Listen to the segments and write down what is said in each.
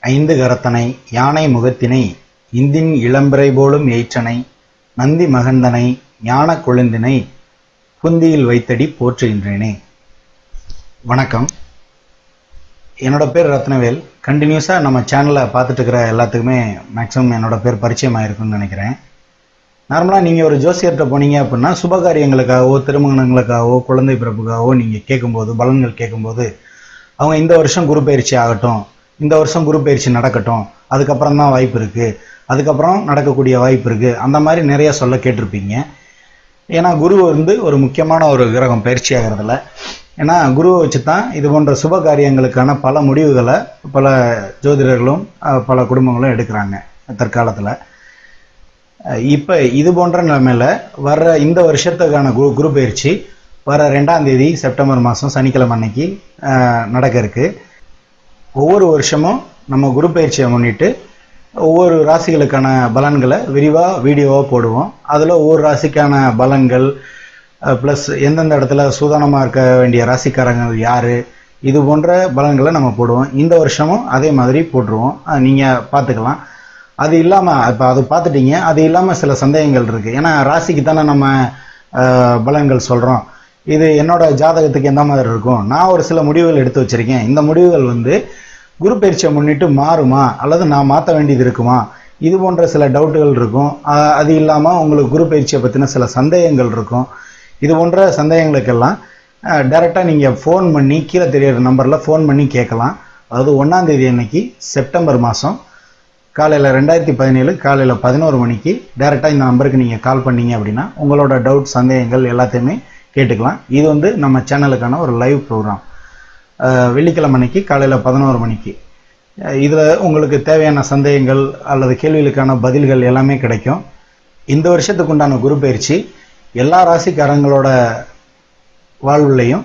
ஐந்து கரத்தனை யானை முகத்தினை இந்தின் இளம்பிறை போலும் எயிற்றனை நந்தி மகந்தனை ஞான கொழுந்தினை புந்தியில் வைத்தடி போற்றுகின்றேனே. வணக்கம். என்னோட பேர் ரத்னவேல். கண்டினியூஸாக நம்ம சேனலை பார்த்துட்டு இருக்கிற எல்லாத்துக்குமே மேக்ஸிமம் என்னோட பேர் பரிச்சயமாக இருக்குன்னு நினைக்கிறேன். நார்மலாக நீங்கள் ஒரு ஜோசியர்கிட்ட போனீங்க அப்படின்னா சுபகாரியங்களுக்காகவோ திருமணங்களுக்காகவோ குழந்தை பிறப்புக்காகவோ நீங்கள் கேட்கும்போது பலன்கள் கேட்கும்போது அவங்க இந்த வருஷம் குரு பயிற்சி ஆகட்டும், இந்த வருஷம் குரு பயிற்சி நடக்கட்டும், அதுக்கப்புறம் தான் வாய்ப்பு இருக்குது, அதுக்கப்புறம் நடக்கக்கூடிய வாய்ப்பு இருக்குது, அந்த மாதிரி நிறைய சொல்ல கேட்டிருப்பீங்க. ஏன்னா குரு ஒரு முக்கியமான ஒரு கிரகம் பயிற்சி ஆகிறதுல. ஏன்னா குருவை வச்சு தான் இது போன்ற சுப காரியங்களுக்கான பல முடிவுகளை பல ஜோதிடர்களும் பல குடும்பங்களும் எடுக்கிறாங்க தற்காலத்தில். இப்போ இது போன்ற நிலைமையில் வர்ற இந்த வருஷத்துக்கான குரு பயிற்சி வர 2ஆம் தேதி செப்டம்பர் மாதம் சனிக்கிழமை அன்னைக்கு நடக்க இருக்கு. ஒவ்வொரு வருஷமும் நம்ம குரு பயிற்சியை முன்னிட்டு ஒவ்வொரு ராசிகளுக்கான பலன்களை விரிவாக வீடியோவாக போடுவோம். அதில் ஒவ்வொரு ராசிக்கான பலன்கள் ப்ளஸ் எந்தெந்த இடத்துல சூதானமாக இருக்க வேண்டிய ராசிக்காரங்கள் யார், இது போன்ற பலன்களை நம்ம போடுவோம். இந்த வருஷமும் அதே மாதிரி போட்டுருவோம், நீங்கள் பார்த்துக்கலாம். அது இல்லாமல் இப்போ அது பார்த்துட்டீங்க, அது இல்லாமல் சில சந்தேகங்கள் இருக்குது. ஏன்னா ராசிக்கு தானே நம்ம பலன்கள் சொல்கிறோம். இது என்னோட ஜாதகத்துக்கு எந்த மாதிரி இருக்கும், நான் ஒரு சில முடிவுகள் எடுத்து வச்சுருக்கேன். இந்த முடிவுகள் குரு பயிற்சியை முன்னிட்டு மாறுமா அல்லது நான் மாற்ற வேண்டியது இருக்குமா, இது போன்ற சில டவுட்டுகள் இருக்கும். அது இல்லாமல் உங்களுக்கு குரு பயிற்சியை பற்றின சில சந்தேகங்கள் இருக்கும். இது போன்ற சந்தேகங்களுக்கெல்லாம் டைரெக்டாக நீங்கள் ஃபோன் பண்ணி கீழே தெரியிற நம்பரில் ஃபோன் பண்ணி கேட்கலாம். அதாவது 1ஆம் தேதி அன்னைக்கு செப்டம்பர் மாதம் காலையில் 2017 காலையில் 11 மணிக்கு டைரெக்டாக இந்த நம்பருக்கு நீங்கள் கால் பண்ணீங்க அப்படின்னா உங்களோட டவுட் சந்தேகங்கள் எல்லாத்தையுமே கேட்டுக்கலாம். இது நம்ம சேனலுக்கான ஒரு லைவ் ப்ரோக்ராம். வெள்ளிக்கிழமை அன்னைக்கு காலையில் 11 மணிக்கு இதில் உங்களுக்கு தேவையான சந்தேகங்கள் அல்லது கேள்விகளுக்கான பதில்கள் எல்லாமே கிடைக்கும். இந்த வருஷத்துக்கு உண்டான குரு பயிற்சி எல்லா ராசிக்காரங்களோட வாழ்வுலையும்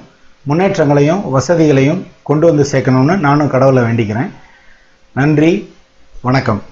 முன்னேற்றங்களையும் வசதிகளையும் கொண்டு வந்து சேர்க்கணும்னு நானும் கடவுளை வேண்டிக்கிறேன். நன்றி, வணக்கம்.